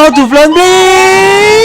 Pantoufleee!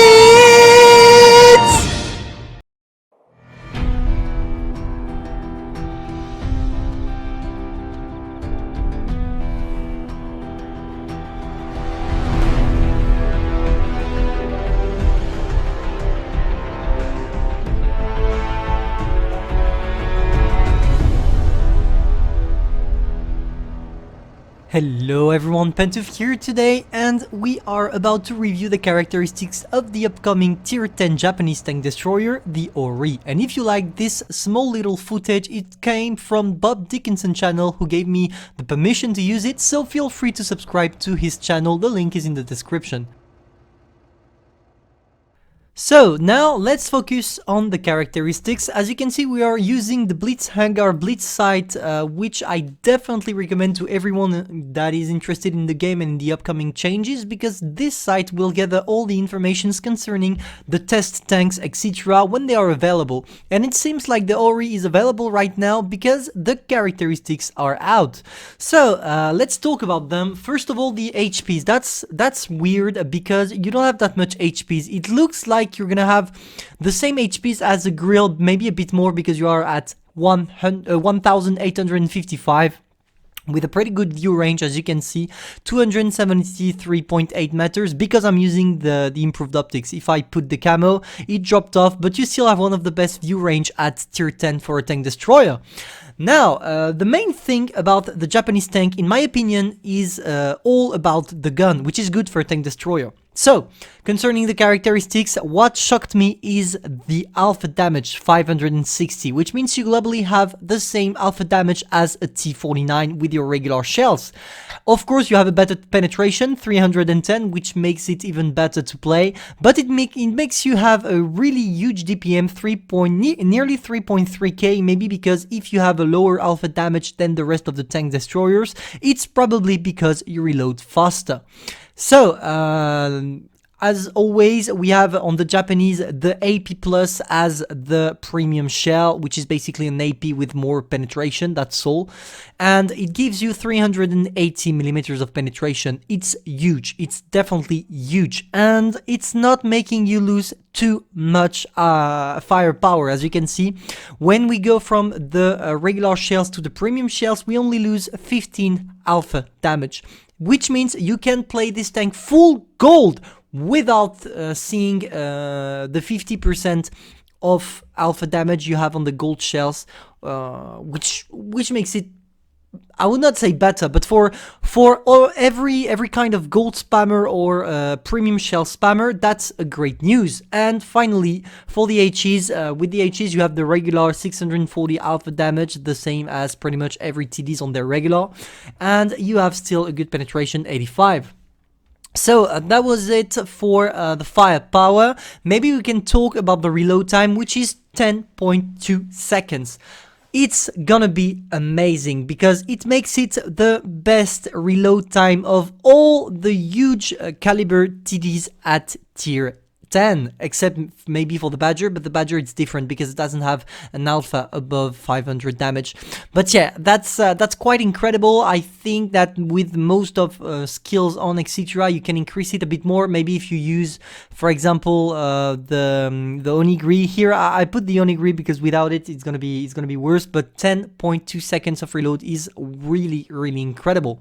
Hello everyone, Pantoufleee here today, and we are about to review the characteristics of the upcoming Tier 10 Japanese tank destroyer, the Ori. And if you like this small little footage, it came from Bob Dickinson channel, who gave me the permission to use it, so feel free to subscribe to his channel, the link is in the description. So now let's focus on the characteristics. As you can see, we are using the Blitz Hangar Blitz site, which I definitely recommend to everyone that is interested in the game and in the upcoming changes, because this site will gather all the informations concerning the test tanks, etc. when they are available. And it seems like the Ori is available right now because the characteristics are out. So let's talk about them. First of all, the HPs. That's weird because you don't have that much HPs. It looks like you're gonna have the same HPs as a grill, maybe a bit more because you are at 1855 with a pretty good view range, as you can see, 273.8 meters, because I'm using the improved optics. If I put the camo, it dropped off, but you still have one of the best view range at tier 10 for a tank destroyer. Now, the main thing about the Japanese tank, in my opinion, is all about the gun, which is good for a tank destroyer. So, concerning the characteristics, what shocked me is the alpha damage, 560, which means you globally have the same alpha damage as a T49 with your regular shells. Of course, you have a better penetration, 310, which makes it even better to play, but it makes you have a really huge DPM, nearly 3.3k, maybe because if you have a lower alpha damage than the rest of the tank destroyers, it's probably because you reload faster. So, as always, we have on the Japanese the AP Plus as the premium shell, which is basically an AP with more penetration, that's all. And it gives you 380 millimeters of penetration. It's huge, it's definitely huge. And it's not making you lose too much firepower. As you can see, when we go from the regular shells to the premium shells, we only lose 15 alpha damage, which means you can play this tank full gold without seeing the 50% of alpha damage you have on the gold shells, which makes it, I would not say better, but for every kind of gold spammer or premium shell spammer, that's a great news. And finally, for the HEs, with the HEs you have the regular 640 alpha damage, the same as pretty much every TDs on their regular, and you have still a good penetration, 85. So that was it for the firepower. Maybe we can talk about the reload time, which is 10.2 seconds. It's gonna be amazing because it makes it the best reload time of all the huge caliber TDs at tier 10, except maybe for the Badger, but the Badger it's different because it doesn't have an alpha above 500 damage. But yeah, that's quite incredible. I think that with most of skills on etc, you can increase it a bit more. Maybe if you use, for example, the Onigiri here. I put the Onigiri because without it, it's gonna be worse. But 10.2 seconds of reload is really incredible.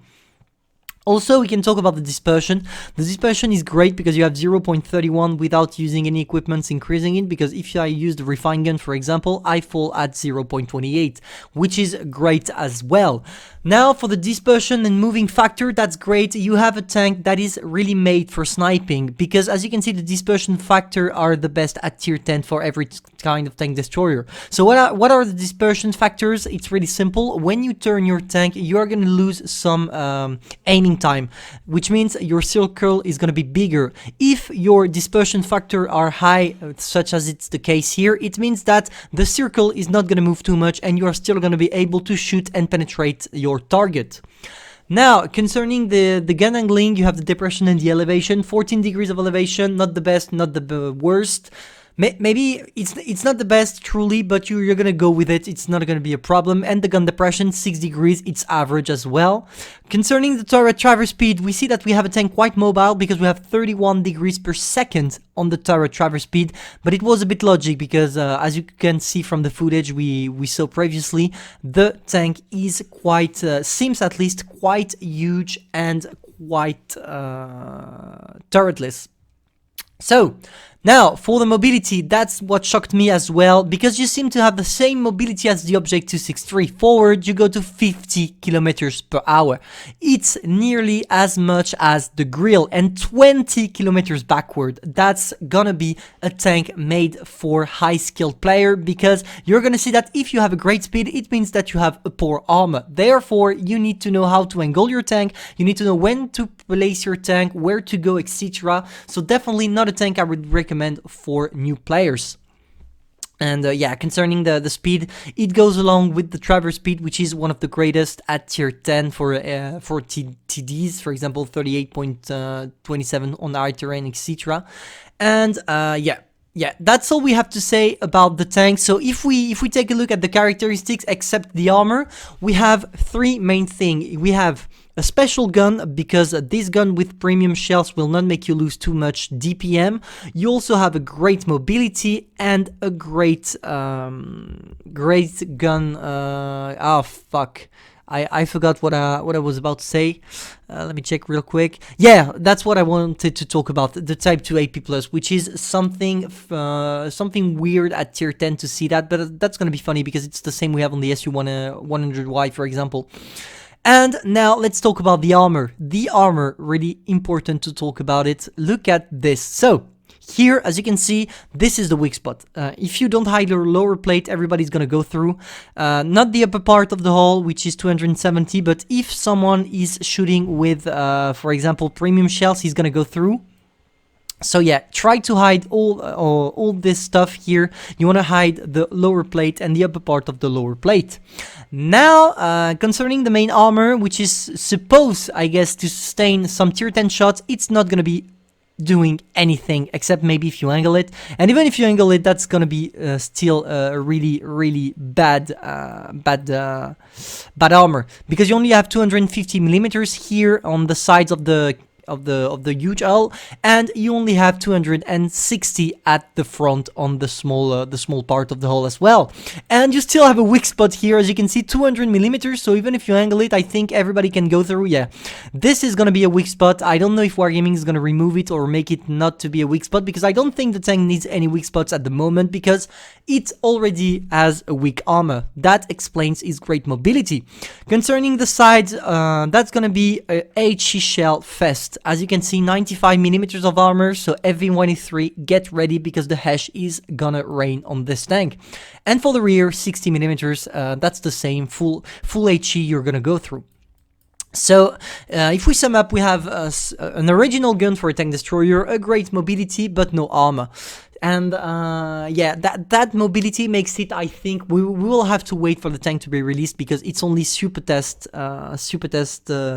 Also, we can talk about the dispersion. The dispersion is great because you have 0.31 without using any equipments increasing it, because if I use the refine gun, for example, I fall at 0.28, which is great as well. Now, for the dispersion and moving factor, that's great. You have a tank that is really made for sniping, because as you can see, the dispersion factor are the best at tier 10 for every kind of tank destroyer. So what are the dispersion factors? It's really simple. When you turn your tank, you are going to lose some aiming time, which means your circle is going to be bigger. If your dispersion factor are high, such as it's the case here, it means that the circle is not going to move too much and you are still going to be able to shoot and penetrate your target. Now, concerning the gun angling, you have the depression and the elevation. 14 degrees of elevation, not the best, not the worst. Maybe it's not the best truly, but you're gonna go with it. It's not gonna be a problem. And the gun depression, 6 degrees, it's average as well. Concerning the turret traverse speed, we see that we have a tank quite mobile because we have 31 degrees per second on the turret traverse speed, but it was a bit logic because as you can see from the footage we saw previously, the tank is quite, seems at least quite huge and quite turretless. So now for the mobility, that's what shocked me as well, because you seem to have the same mobility as the Object 263. Forward you go to 50 kilometers per hour. It's nearly as much as the Grill, and 20 kilometers backward. That's gonna be a tank made for high skilled player, because you're gonna see that if you have a great speed, it means that you have a poor armor. Therefore you need to know how to angle your tank, you need to know when to place your tank, where to go, etc. So definitely not a tank I would recommend for new players. And yeah, concerning the speed, it goes along with the traverse speed, which is one of the greatest at tier 10 for TDs, for example 38.27 on high terrain, etc. And yeah, that's all we have to say about the tank. So if we take a look at the characteristics, except the armor, we have three main things. We have a special gun, because this gun with premium shells will not make you lose too much DPM. You also have a great mobility and a great great gun. Oh fuck, I forgot what I was about to say. Let me check real quick. Yeah, that's what I wanted to talk about, the Type 2 AP+, which is something weird at tier 10 to see that, but that's gonna be funny because it's the same we have on the SU-100Y, for example. And now let's talk about the armor. The armor, really important to talk about it. Look at this. So here, as you can see, this is the weak spot. If you don't hide your lower plate, everybody's gonna go through. Not the upper part of the hull, which is 270, but if someone is shooting with, for example, premium shells, he's gonna go through. So yeah, try to hide all this stuff here. You want to hide the lower plate and the upper part of the lower plate. Now, concerning the main armor, which is supposed, I guess, to sustain some tier 10 shots, it's not going to be doing anything except maybe if you angle it, and even if you angle it, that's gonna be still really bad armor, because you only have 250 millimeters here on the sides of the huge hull, and you only have 260 at the front on the small part of the hull as well. And you still have a weak spot here, as you can see, 200 millimeters. So even if you angle it, I think everybody can go through. Yeah, this is gonna be a weak spot. I don't know if Wargaming is gonna remove it or make it not to be a weak spot, because I don't think the tank needs any weak spots at the moment, because it already has a weak armor. That explains its great mobility. Concerning the sides, that's gonna be a HE shell fest. As you can see, 95 millimeters of armor, so FV183, get ready, because the hash is gonna rain on this tank. And for the rear, 60 millimeters, that's the same, full HE you're gonna go through. So, if we sum up, we have an original gun for a tank destroyer, a great mobility, but no armor. And yeah, that mobility makes it, I think, we will have to wait for the tank to be released, because it's only super test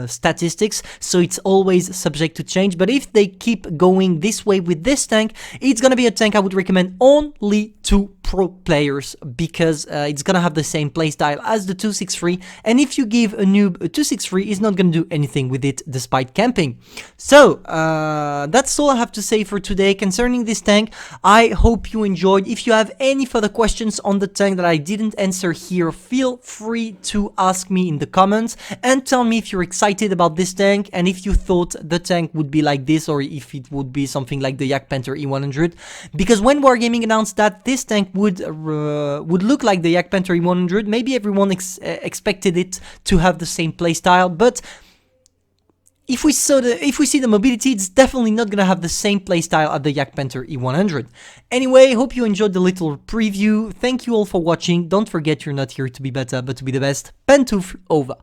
statistics, so it's always subject to change. But if they keep going this way with this tank, it's gonna be a tank I would recommend only to pro players, because it's gonna have the same playstyle as the 263, and if you give a noob a 263, he's not gonna do anything with it despite camping. So that's all I have to say for today concerning this tank. I hope you enjoyed. If you have any further questions on the tank that I didn't answer here, feel free to ask me in the comments, and tell me if you're excited about this tank, and if you thought the tank would be like this, or if it would be something like the Yak Panther E100, because when Wargaming announced that this tank would look like the Yak Panther E100, maybe everyone expected it to have the same playstyle, but if we see the mobility, it's definitely not gonna have the same playstyle as the Yak Panther E100. Anyway, hope you enjoyed the little preview. Thank you all for watching. Don't forget, you're not here to be better, but to be the best. Pantoufleee over.